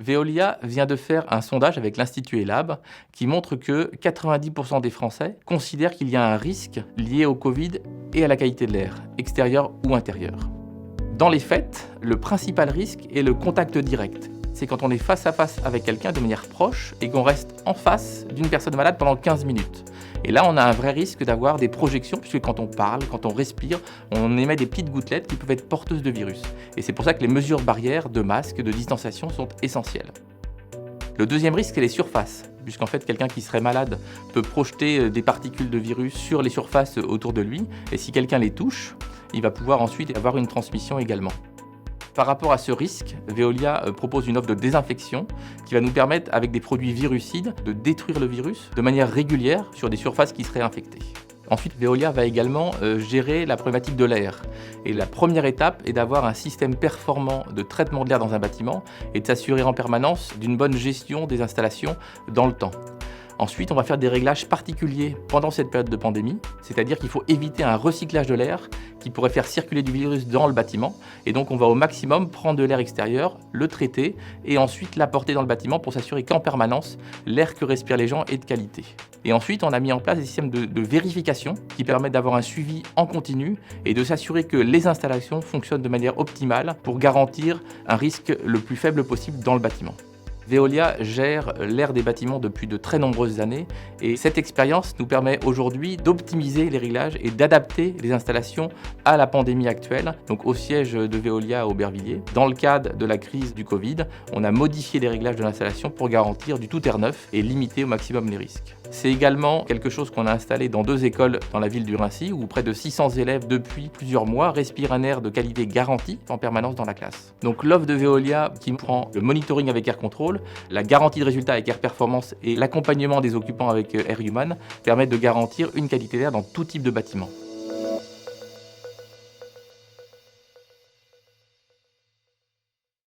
Veolia vient de faire un sondage avec l'Institut ELAB qui montre que 90% des Français considèrent qu'il y a un risque lié au Covid et à la qualité de l'air, extérieur ou intérieur. Dans les faits, le principal risque est le contact direct. C'est quand on est face à face avec quelqu'un de manière proche et qu'on reste en face d'une personne malade pendant 15 minutes. Et là, on a un vrai risque d'avoir des projections, puisque quand on parle, quand on respire, on émet des petites gouttelettes qui peuvent être porteuses de virus. Et c'est pour ça que les mesures barrières de masque, de distanciation sont essentielles. Le deuxième risque, c'est les surfaces, puisqu'en fait, quelqu'un qui serait malade peut projeter des particules de virus sur les surfaces autour de lui, et si quelqu'un les touche, il va pouvoir ensuite avoir une transmission également. Par rapport à ce risque, Veolia propose une offre de désinfection qui va nous permettre, avec des produits virucides, de détruire le virus de manière régulière sur des surfaces qui seraient infectées. Ensuite, Veolia va également gérer la problématique de l'air. Et la première étape est d'avoir un système performant de traitement de l'air dans un bâtiment et de s'assurer en permanence d'une bonne gestion des installations dans le temps. Ensuite, on va faire des réglages particuliers pendant cette période de pandémie, c'est-à-dire qu'il faut éviter un recyclage de l'air qui pourrait faire circuler du virus dans le bâtiment. Et donc, on va au maximum prendre de l'air extérieur, le traiter et ensuite l'apporter dans le bâtiment pour s'assurer qu'en permanence, l'air que respirent les gens est de qualité. Et ensuite, on a mis en place des systèmes de vérification qui permettent d'avoir un suivi en continu et de s'assurer que les installations fonctionnent de manière optimale pour garantir un risque le plus faible possible dans le bâtiment. Veolia gère l'air des bâtiments depuis de très nombreuses années et cette expérience nous permet aujourd'hui d'optimiser les réglages et d'adapter les installations à la pandémie actuelle, donc au siège de Veolia à Aubervilliers. Dans le cadre de la crise du Covid, on a modifié les réglages de l'installation pour garantir du tout air neuf et limiter au maximum les risques. C'est également quelque chose qu'on a installé dans 2 écoles dans la ville du Raincy où près de 600 élèves depuis plusieurs mois respirent un air de qualité garantie en permanence dans la classe. Donc l'offre de Veolia qui prend le monitoring avec Air Control, la garantie de résultat avec Air Performance et l'accompagnement des occupants avec Air Human permettent de garantir une qualité d'air dans tout type de bâtiment.